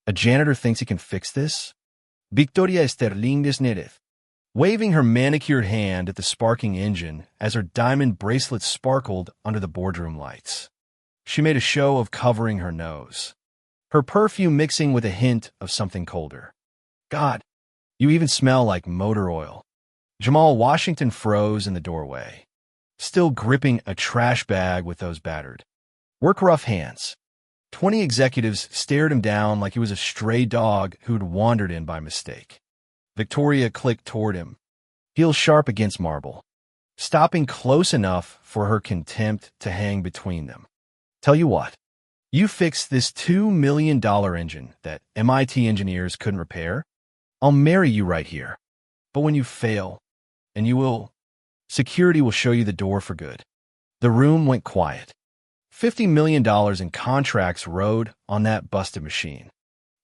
A janitor thinks he can fix this? Victoria Sterling Desnereth, waving her manicured hand at the sparking engine as her diamond bracelet sparkled under the boardroom lights. She made a show of covering her nose, her perfume mixing with a hint of something colder. God, you even smell like motor oil. Jamal Washington froze in the doorway, still gripping a trash bag with those battered, work-rough hands. 20 executives stared him down like he was a stray dog who'd wandered in by mistake. Victoria clicked toward him, heels sharp against marble, stopping close enough for her contempt to hang between them. Tell you what, you fix this $2 million engine that MIT engineers couldn't repair, I'll marry you right here. But when you fail, and you will, security will show you the door for good. The room went quiet. $50 million in contracts rode on that busted machine.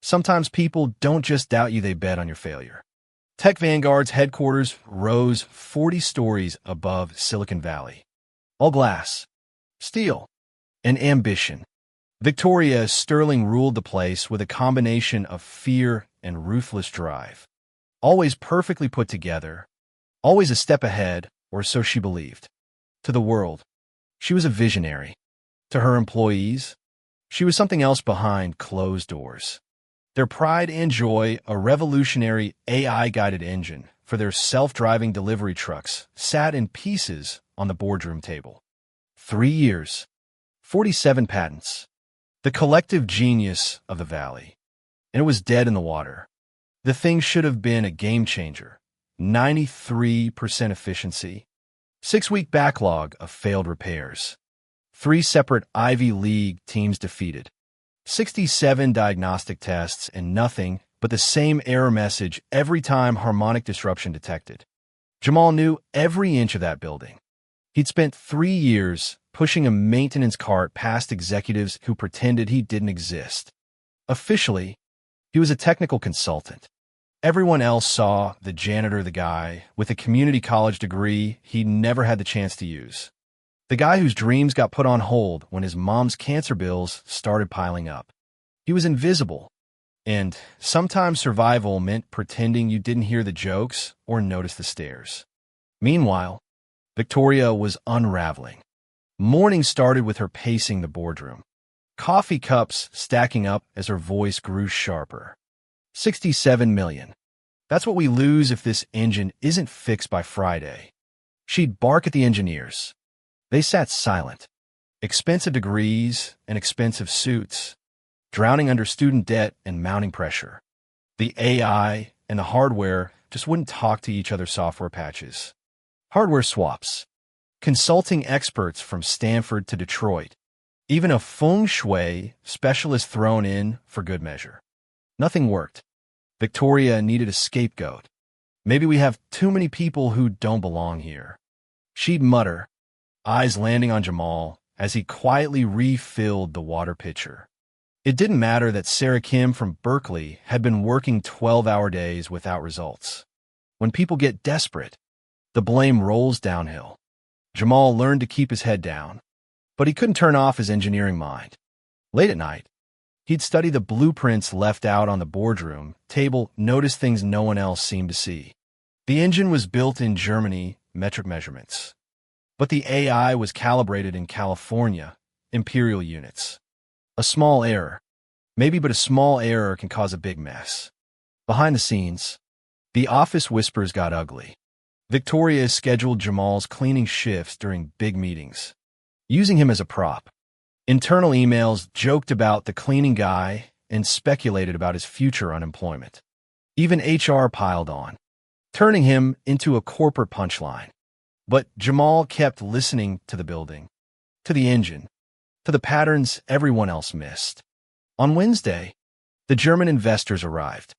Sometimes people don't just doubt you, they bet on your failure. Tech Vanguard's headquarters rose 40 stories above Silicon Valley. All glass, steel, and ambition. Victoria Sterling ruled the place with a combination of fear and ruthless drive. Always perfectly put together, always a step ahead, or so she believed. To the world, she was a visionary. To her employees, she was something else behind closed doors. Their pride and joy, a revolutionary AI-guided engine for their self-driving delivery trucks, sat in pieces on the boardroom table. 3 years, 47 patents, the collective genius of the Valley. And it was dead in the water. The thing should have been a game-changer. 93% efficiency, 6-week backlog of failed repairs. 3 separate Ivy League teams defeated, 67 diagnostic tests, and nothing but the same error message every time harmonic disruption detected. Jamal knew every inch of that building. He'd spent 3 years pushing a maintenance cart past executives who pretended he didn't exist. Officially, he was a technical consultant. Everyone else saw the janitor, the guy with a community college degree he never had the chance to use. The guy whose dreams got put on hold when his mom's cancer bills started piling up. He was invisible, and sometimes survival meant pretending you didn't hear the jokes or notice the stares. Meanwhile, Victoria was unraveling. Morning started with her pacing the boardroom, coffee cups stacking up as her voice grew sharper. 67 million. That's what we lose if this engine isn't fixed by Friday. She'd bark at the engineers. They sat silent, expensive degrees and expensive suits, drowning under student debt and mounting pressure. The AI and the hardware just wouldn't talk to each other's software patches. Hardware swaps, consulting experts from Stanford to Detroit, even a feng shui specialist thrown in for good measure. Nothing worked. Victoria needed a scapegoat. Maybe we have too many people who don't belong here. She'd mutter, eyes landing on Jamal as he quietly refilled the water pitcher. It didn't matter that Sarah Kim from Berkeley had been working 12-hour days without results. When people get desperate, the blame rolls downhill. Jamal learned to keep his head down, but he couldn't turn off his engineering mind. Late at night, he'd study the blueprints left out on the boardroom table, notice things no one else seemed to see. The engine was built in Germany, metric measurements. But the AI was calibrated in California, imperial units. A small error, maybe, but a small error can cause a big mess. Behind the scenes, the office whispers got ugly. Victoria scheduled Jamal's cleaning shifts during big meetings, using him as a prop. Internal emails joked about the cleaning guy and speculated about his future unemployment. Even HR piled on, turning him into a corporate punchline. But Jamal kept listening to the building, to the engine, to the patterns everyone else missed. On Wednesday, the German investors arrived.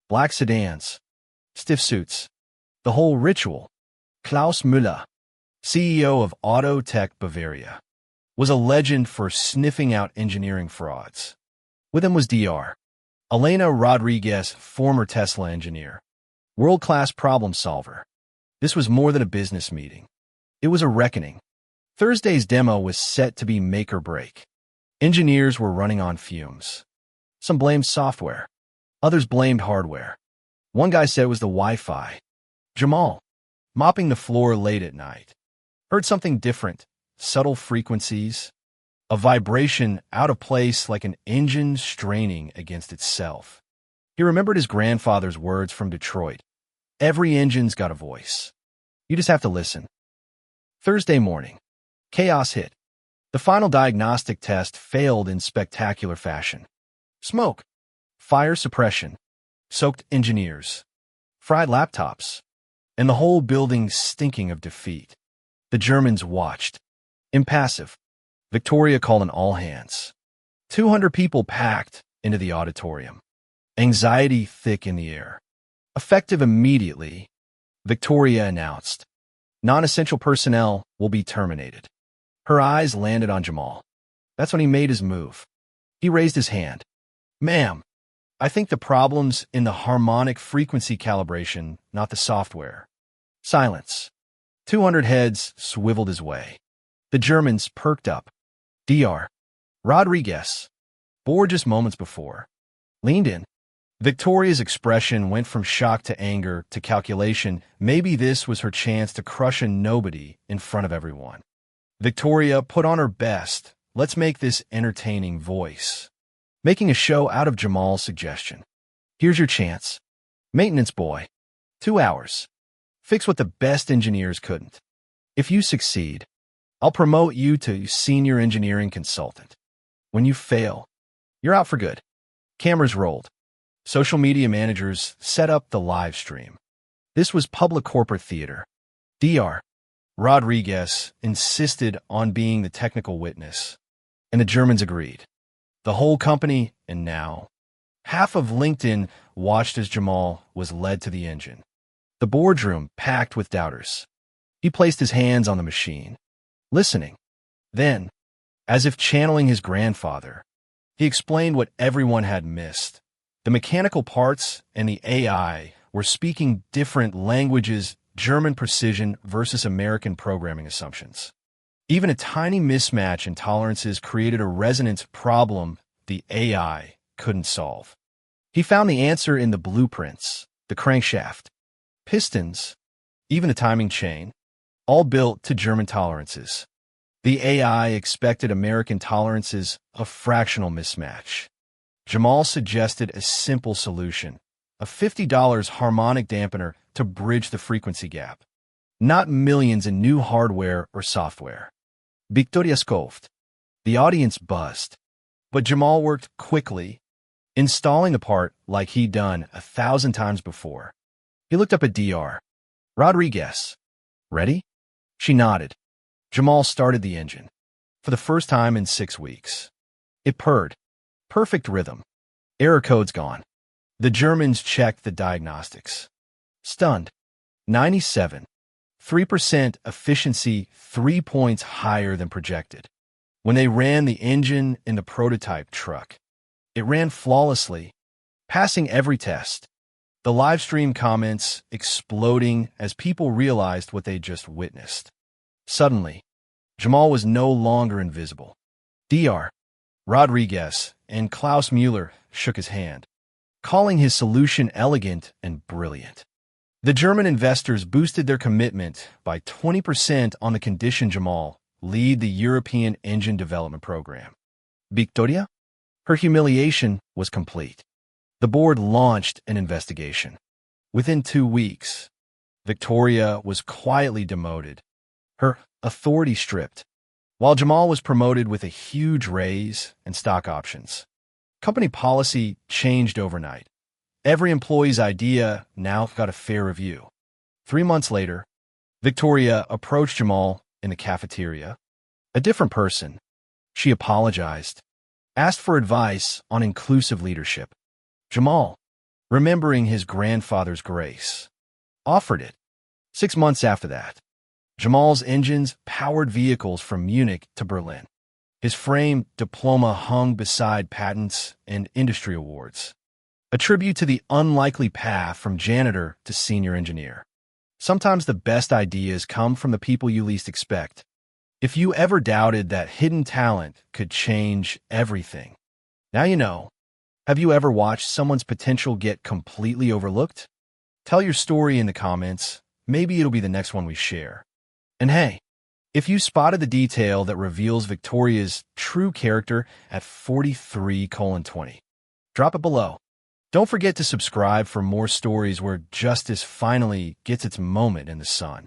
Black sedans, stiff suits, the whole ritual. Klaus Müller, CEO of Auto Tech Bavaria, was a legend for sniffing out engineering frauds. With him was Dr. Elena Rodriguez, former Tesla engineer, world-class problem solver. This was more than a business meeting. It was a reckoning. Thursday's demo was set to be make or break. Engineers were running on fumes. Some blamed software. Others blamed hardware. One guy said it was the Wi-Fi. Jamal, mopping the floor late at night, heard something different, subtle frequencies, a vibration out of place like an engine straining against itself. He remembered his grandfather's words from Detroit. Every engine's got a voice. You just have to listen. Thursday morning. Chaos hit. The final diagnostic test failed in spectacular fashion. Smoke, fire suppression, soaked engineers, fried laptops, and the whole building stinking of defeat. The Germans watched. Impassive. Victoria called an all-hands. 200 people packed into the auditorium. Anxiety thick in the air. Effective immediately, Victoria announced, non-essential personnel will be terminated. Her eyes landed on Jamal. That's when he made his move. He raised his hand. Ma'am, I think the problem's in the harmonic frequency calibration, not the software. Silence. 200 heads swiveled his way. The Germans perked up. Dr. Rodriguez, bored just moments before, leaned in. Victoria's expression went from shock to anger to calculation. Maybe this was her chance to crush a nobody in front of everyone. Victoria put on her best. Let's make this entertaining voice. Making a show out of Jamal's suggestion. Here's your chance. Maintenance boy. 2 hours. Fix what the best engineers couldn't. If you succeed, I'll promote you to senior engineering consultant. When you fail, you're out for good. Cameras rolled. Social media managers set up the live stream. This was public corporate theater. Dr. Rodriguez insisted on being the technical witness, and the Germans agreed. The whole company, and now, half of LinkedIn watched as Jamal was led to the engine. The boardroom packed with doubters. He placed his hands on the machine, listening. Then, as if channeling his grandfather, he explained what everyone had missed. The mechanical parts and the AI were speaking different languages, German precision versus American programming assumptions. Even a tiny mismatch in tolerances created a resonance problem the AI couldn't solve. He found the answer in the blueprints, the crankshaft, pistons, even the timing chain, all built to German tolerances. The AI expected American tolerances, a fractional mismatch. Jamal suggested a simple solution, a $50 harmonic dampener to bridge the frequency gap. Not millions in new hardware or software. Victoria scoffed. The audience buzzed. But Jamal worked quickly, installing the part like he'd done 1,000 times before. He looked up at Dr. Rodriguez. Ready? She nodded. Jamal started the engine. For the first time in 6 weeks. It purred. Perfect rhythm. Error code's gone. The Germans checked the diagnostics. Stunned. 97. 3% efficiency, 3 points higher than projected. When they ran the engine in the prototype truck, it ran flawlessly, passing every test. The live stream comments exploding as people realized what they just witnessed. Suddenly, Jamal was no longer invisible. Dr. Rodriguez and Klaus Mueller shook his hand, calling his solution elegant and brilliant. The German investors boosted their commitment by 20% on the condition Jamal lead the European engine development program. Victoria? Her humiliation was complete. The board launched an investigation. Within 2 weeks, Victoria was quietly demoted, her authority stripped, while Jamal was promoted with a huge raise and stock options. Company policy changed overnight. Every employee's idea now got a fair review. 3 months later, Victoria approached Jamal in the cafeteria. A different person. She apologized, asked for advice on inclusive leadership. Jamal, remembering his grandfather's grace, offered it. 6 months after that, Jamal's engines powered vehicles from Munich to Berlin. His frame diploma hung beside patents and industry awards, a tribute to the unlikely path from janitor to senior engineer. Sometimes the best ideas come from the people you least expect. If you ever doubted that hidden talent could change everything, now you know. Have you ever watched someone's potential get completely overlooked? Tell your story in the comments. Maybe it'll be the next one we share. And hey, if you spotted the detail that reveals Victoria's true character at 43:20, drop it below. Don't forget to subscribe for more stories where justice finally gets its moment in the sun.